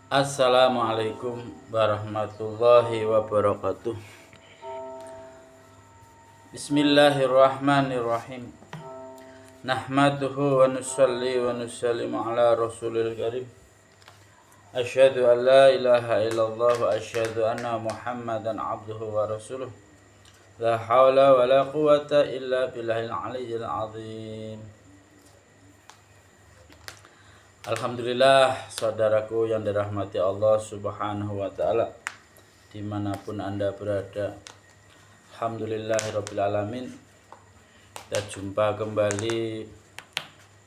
Assalamualaikum warahmatullahi wabarakatuh. Bismillahirrahmanirrahim. Nahmaduhu wa nusalli wa nusallimu ala rasulil karim. Asyhadu an la ilaha illallah wa asyhadu anna muhammadan abduhu wa rasuluh. La hawla wa la quwata illa billahil aliyyil azim. Alhamdulillah, saudaraku yang dirahmati Allah subhanahu wa ta'ala, dimanapun anda berada. Alhamdulillahirabbil alamin. Kita jumpa kembali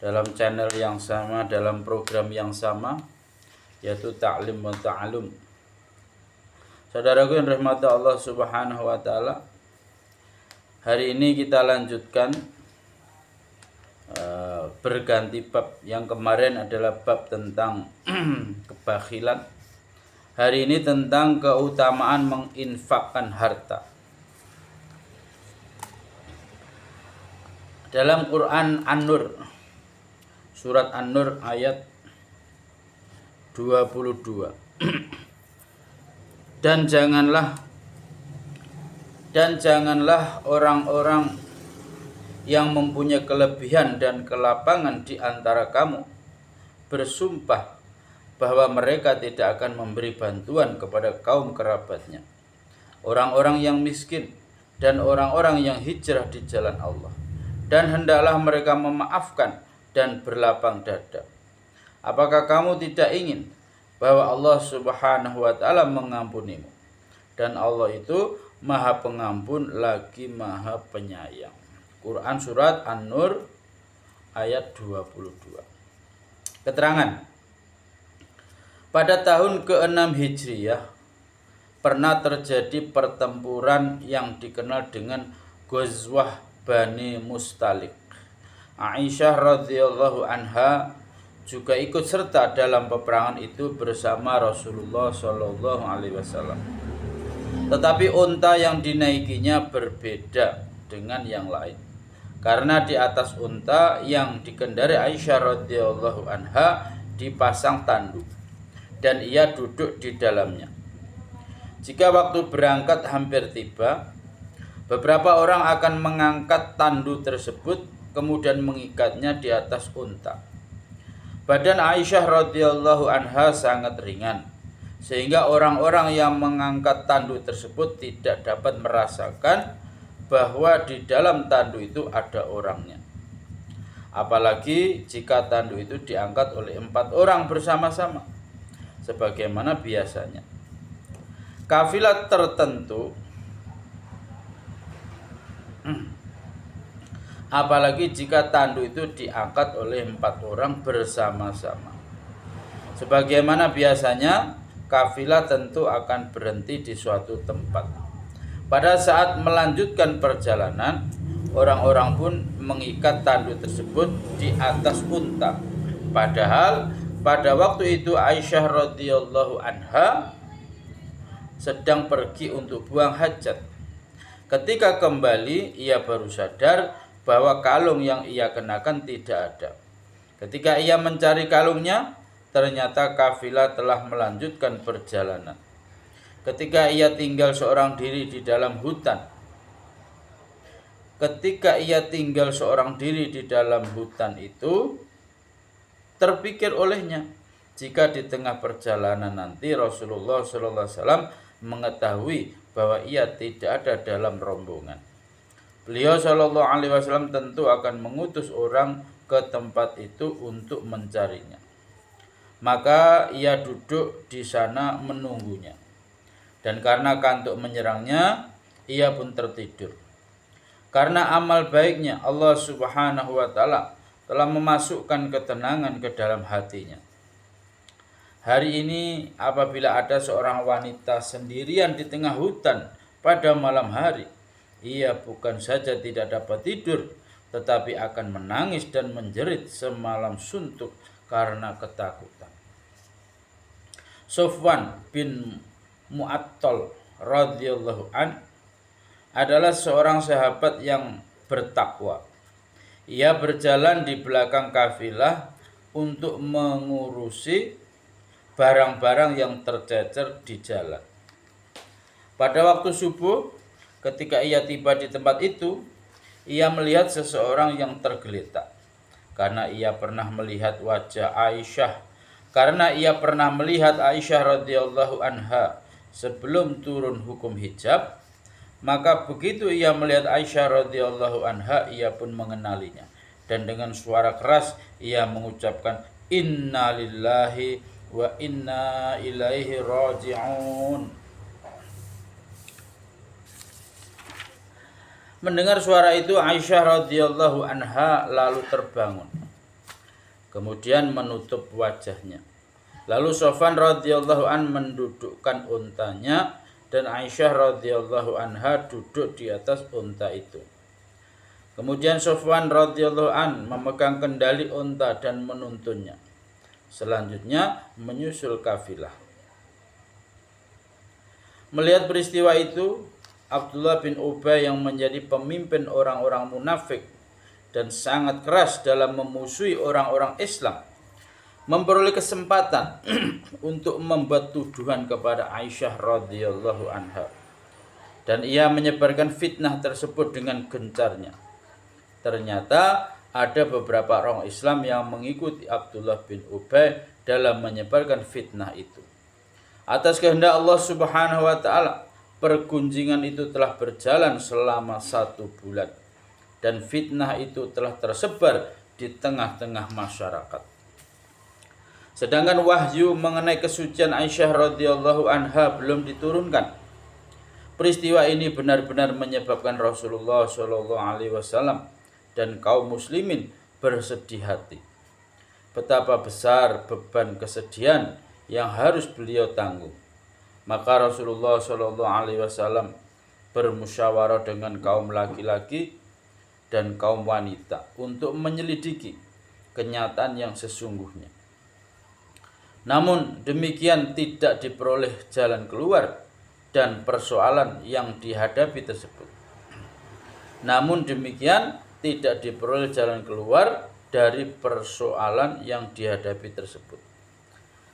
dalam channel yang sama, dalam program yang sama, yaitu Ta'lim wa Ta'alum. Saudaraku yang dirahmati Allah subhanahu wa ta'ala, hari ini kita lanjutkan berganti bab. Yang kemarin adalah bab tentang kebakhilan. Hari ini tentang keutamaan menginfakkan harta. Dalam Quran An-Nur, surat An-Nur ayat 22. Dan janganlah orang-orang yang mempunyai kelebihan dan kelapangan di antara kamu bersumpah bahwa mereka tidak akan memberi bantuan kepada kaum kerabatnya, orang-orang yang miskin dan orang-orang yang hijrah di jalan Allah, dan hendaklah mereka memaafkan dan berlapang dada. Apakah kamu tidak ingin bahwa Allah subhanahu wa ta'ala mengampunimu, dan Allah itu maha pengampun lagi maha penyayang. Quran surat An-Nur ayat 22. Keterangan. Pada tahun ke-6 Hijriyah pernah terjadi pertempuran yang dikenal dengan Ghazwah Bani Mustalik. Aisyah radhiyallahu anha juga ikut serta dalam peperangan itu bersama Rasulullah sallallahu alaihi wasallam. Tetapi unta yang dinaikinya berbeda dengan yang lain. Karena di atas unta yang dikendarai Aisyah radhiyallahu anha dipasang tanduk dan ia duduk di dalamnya. Jika waktu berangkat hampir tiba, beberapa orang akan mengangkat tanduk tersebut kemudian mengikatnya di atas unta. Badan Aisyah radhiyallahu anha sangat ringan, sehingga orang-orang yang mengangkat tanduk tersebut tidak dapat merasakan bahwa di dalam tanduk itu ada orangnya. Apalagi jika tanduk itu diangkat oleh 4 orang bersama-sama, sebagaimana biasanya. Kafilah tertentu, apalagi jika tanduk itu diangkat oleh 4 orang bersama-sama. Sebagaimana biasanya, kafilah tentu akan berhenti di suatu tempat. Pada saat melanjutkan perjalanan, orang-orang pun mengikat tanduk tersebut di atas unta. Padahal pada waktu itu Aisyah radhiyallahu anha sedang pergi untuk buang hajat. Ketika kembali, ia baru sadar bahwa kalung yang ia kenakan tidak ada. Ketika ia mencari kalungnya, ternyata kafilah telah melanjutkan perjalanan. Ketika ia tinggal seorang diri di dalam hutan, itu terpikir olehnya jika di tengah perjalanan nanti Rasulullah SAW mengetahui bahwa ia tidak ada dalam rombongan. Beliau SAW tentu akan mengutus orang ke tempat itu untuk mencarinya. Maka ia duduk di sana menunggunya. Dan karena kantuk menyerangnya, ia pun tertidur. Karena amal baiknya, Allah subhanahu wa ta'ala telah memasukkan ketenangan ke dalam hatinya. Hari ini apabila ada seorang wanita sendirian di tengah hutan pada malam hari, ia bukan saja tidak dapat tidur, tetapi akan menangis dan menjerit semalam suntuk karena ketakutan. Sofwan bin Mu'attal radhiyallahu an adalah seorang sahabat yang bertakwa. Ia berjalan di belakang kafilah untuk mengurusi barang-barang yang tercecer di jalan. Pada waktu subuh, ketika ia tiba di tempat itu, ia melihat seseorang yang tergeletak. Karena ia pernah melihat Aisyah radhiyallahu anha sebelum turun hukum hijab, maka begitu ia melihat Aisyah radhiyallahu anha, ia pun mengenalinya. Dan dengan suara keras ia mengucapkan, "Inna lillahi wa inna ilaihi raji'un." Mendengar suara itu, Aisyah radhiyallahu anha lalu terbangun, kemudian menutup wajahnya. Lalu Sofwan radhiyallahu an mendudukkan untanya dan Aisyah radhiyallahu anha duduk di atas unta itu. Kemudian Sofwan radhiyallahu an memegang kendali unta dan menuntunnya. Selanjutnya menyusul kafilah. Melihat peristiwa itu, Abdullah bin Ubay yang menjadi pemimpin orang-orang munafik dan sangat keras dalam memusuhi orang-orang Islam, memperoleh kesempatan untuk membuat tuduhan kepada Aisyah radhiyallahu anha, dan ia menyebarkan fitnah tersebut dengan gencarnya. Ternyata ada beberapa orang Islam yang mengikuti Abdullah bin Ubay dalam menyebarkan fitnah itu. Atas kehendak Allah Subhanahu wa taala, pergunjingan itu telah berjalan selama 1 bulan dan fitnah itu telah tersebar di tengah-tengah masyarakat. Sedangkan wahyu mengenai kesucian Aisyah radhiyallahu anha belum diturunkan. Peristiwa ini benar-benar menyebabkan Rasulullah Shallallahu alaihi wasallam dan kaum muslimin bersedih hati. Betapa besar beban kesedihan yang harus beliau tanggung. Maka Rasulullah Shallallahu alaihi wasallam bermusyawarah dengan kaum laki-laki dan kaum wanita untuk menyelidiki kenyataan yang sesungguhnya. Namun demikian tidak diperoleh jalan keluar dan persoalan yang dihadapi tersebut. Namun demikian tidak diperoleh jalan keluar dari persoalan yang dihadapi tersebut.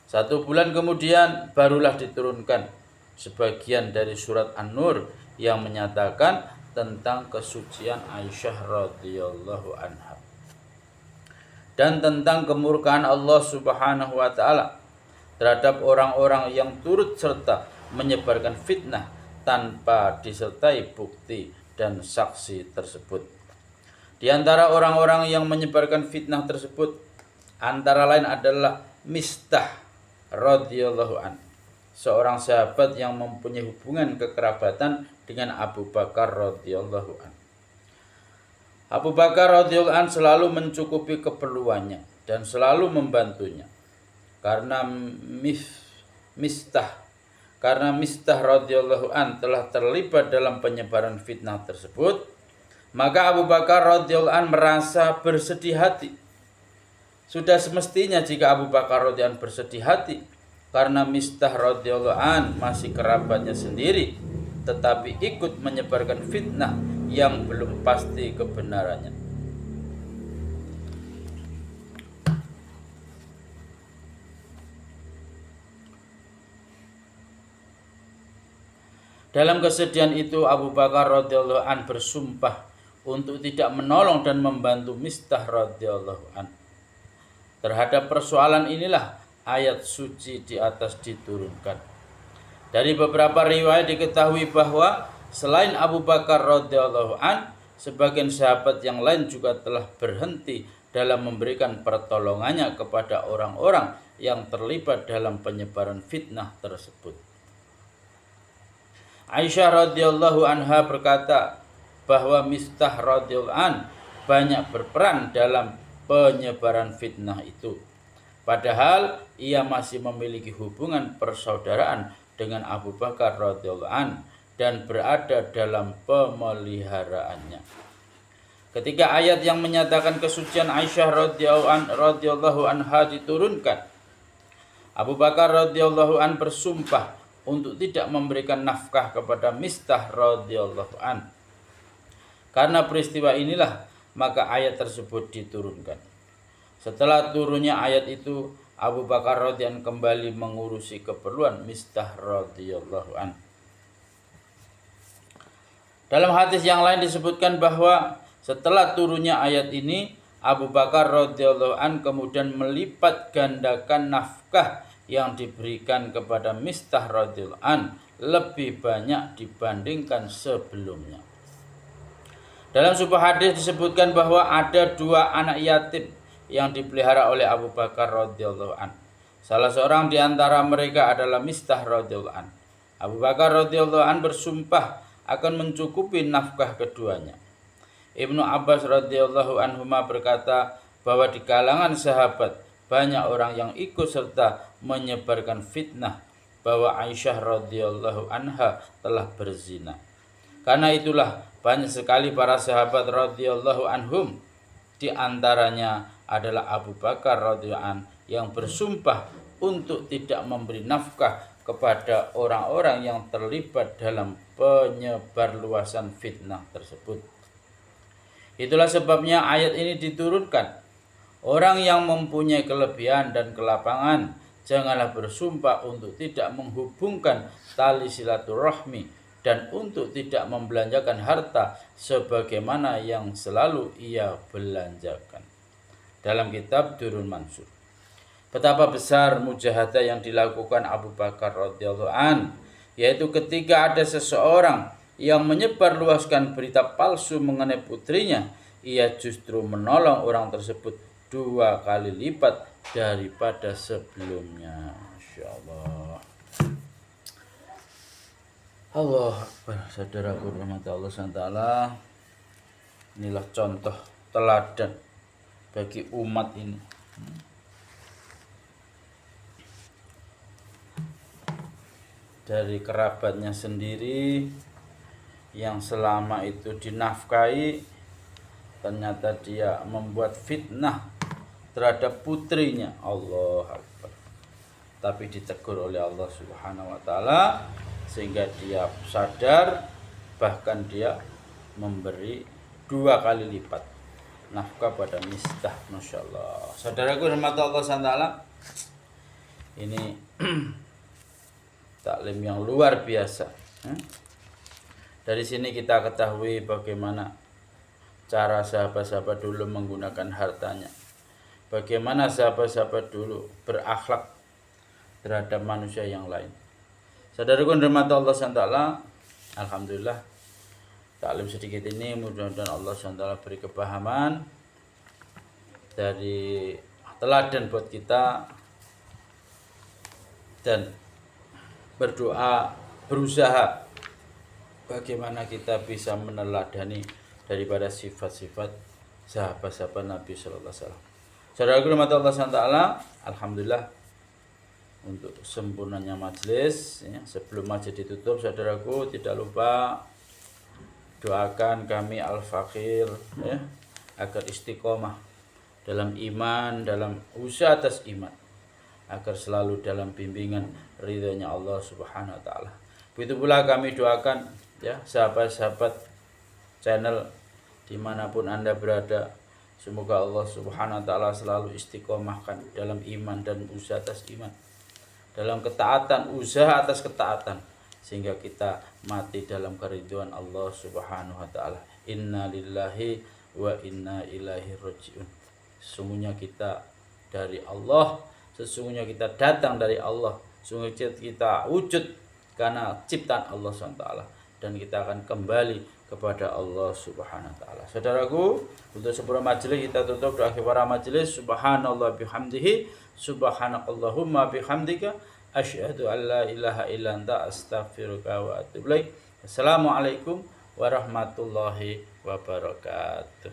1 bulan kemudian barulah diturunkan sebagian dari surat An-Nur yang menyatakan tentang kesucian Aisyah radhiyallahu anha dan tentang kemurkaan Allah Subhanahu wa taala terhadap orang-orang yang turut serta menyebarkan fitnah tanpa disertai bukti dan saksi tersebut. Di antara orang-orang yang menyebarkan fitnah tersebut antara lain adalah Mistah radhiyallahu an, seorang sahabat yang mempunyai hubungan kekerabatan dengan Abu Bakar radhiyallahu an. Abu Bakar radhiyallahu an selalu mencukupi keperluannya dan selalu membantunya. Karena Mistah radhiyallahu an telah terlibat dalam penyebaran fitnah tersebut, maka Abu Bakar radhiyallahu an merasa bersedih hati. Sudah semestinya jika Abu Bakar radhiyallahu an bersedih hati karena Mistah radhiyallahu an masih kerabatnya sendiri, tetapi ikut menyebarkan fitnah yang belum pasti kebenarannya. Dalam kesedihan itu Abu Bakar radhiyallahu an bersumpah untuk tidak menolong dan membantu Mistah radhiyallahu an. Terhadap persoalan inilah ayat suci di atas diturunkan. Dari beberapa riwayat diketahui bahwa selain Abu Bakar radhiyallahu an, sebagian sahabat yang lain juga telah berhenti dalam memberikan pertolongannya kepada orang-orang yang terlibat dalam penyebaran fitnah tersebut. Aisyah radhiyallahu anha berkata bahwa Mistah radhiyallahu an banyak berperan dalam penyebaran fitnah itu. Padahal ia masih memiliki hubungan persaudaraan dengan Abu Bakar radhiyallahu an dan berada dalam pemeliharaannya. Ketika ayat yang menyatakan kesucian Aisyah radhiyallahu anha diturunkan, Abu Bakar radhiyallahu an bersumpah untuk tidak memberikan nafkah kepada Mistah radhiyallahu an. Karena peristiwa inilah maka ayat tersebut diturunkan. Setelah turunnya ayat itu, Abu Bakar radhiyallahu an kembali mengurusi keperluan Mistah radhiyallahu an. Dalam hadis yang lain disebutkan bahwa setelah turunnya ayat ini, Abu Bakar radhiyallahu an kemudian melipat gandakan nafkah yang diberikan kepada Mistah radhiyallahu an lebih banyak dibandingkan sebelumnya. Dalam sebuah hadis disebutkan bahwa ada 2 anak yatim yang dipelihara oleh Abu Bakar radhiyallahu an. Salah seorang di antara mereka adalah Mistah radhiyallahu an. Abu Bakar radhiyallahu an bersumpah akan mencukupi nafkah keduanya. Ibnu Abbas radhiyallahu anhuma berkata bahwa di kalangan sahabat banyak orang yang ikut serta menyebarkan fitnah bahwa Aisyah radhiyallahu anha telah berzina. Karena itulah banyak sekali para sahabat radhiyallahu anhum, di antaranya adalah Abu Bakar radhiyallahu an yang bersumpah untuk tidak memberi nafkah kepada orang-orang yang terlibat dalam penyebarluasan fitnah tersebut. Itulah sebabnya ayat ini diturunkan. Orang yang mempunyai kelebihan dan kelapangan, janganlah bersumpah untuk tidak menghubungkan tali silaturahmi dan untuk tidak membelanjakan harta sebagaimana yang selalu ia belanjakan. Dalam kitab Durrul Mansur. Betapa besar mujahadah yang dilakukan Abu Bakar radhiyallahu an, yaitu ketika ada seseorang yang menyebarluaskan berita palsu mengenai putrinya, ia justru menolong orang tersebut 2 kali lipat daripada sebelumnya. Insyaallah. Allah Akbar. Saudaraku rahmat Allah SWT, inilah contoh teladan bagi umat ini. Dari kerabatnya sendiri yang selama itu dinafkahi, ternyata dia membuat fitnah terhadap putrinya. Allah Akbar. Tapi ditegur oleh Allah Subhanahu wa taala sehingga dia sadar, bahkan dia memberi 2 kali lipat nafkah pada Mistah. Masyaallah. Saudaraku rahmat Allah SWT, ini taklim yang luar biasa. Dari sini kita ketahui bagaimana cara sahabat-sahabat dulu menggunakan hartanya. Bagaimana sahabat-sahabat dulu berakhlak terhadap manusia yang lain. Saudaraku rahmat Allah SWT, alhamdulillah taklim sedikit ini mudah-mudahan Allah SWT beri kepahaman dari teladan buat kita, dan berdoa, berusaha bagaimana kita bisa meneladani daripada sifat-sifat sahabat-sahabat Nabi sallallahu alaihi wasallam. Saudaraku rahmat Allah SWT, alhamdulillah untuk sempurnanya majelis ya. Sebelum majelis ditutup, saudaraku tidak lupa doakan kami al-fakir ya, agar istiqomah dalam iman, dalam usaha atas iman, agar selalu dalam bimbingan ridhonya Allah Subhanahu wa taala. Begitu pula kami doakan ya sahabat-sahabat channel dimanapun Anda berada, semoga Allah Subhanahu wa taala selalu istiqomahkan dalam iman dan usaha atas iman, dalam ketaatan, usaha atas ketaatan, sehingga kita mati dalam keridhaan Allah Subhanahu wa taala. Inna lillahi wa inna ilaihi rajiun. Sesungguhnya kita dari Allah, sesungguhnya kita datang dari Allah, sesungguhnya kita wujud karena ciptaan Allah SWT, dan kita akan kembali kepada Allah Subhanahu wa taala. Saudaraku, untuk sebelum majelis kita tutup doa para majelis. Subhanallah bihamdihi, subhanakallahumma bihamdika, asyhadu an la ilaha illa anta, astaghfiruka wa atubu ilaik. Assalamualaikum warahmatullahi wabarakatuh.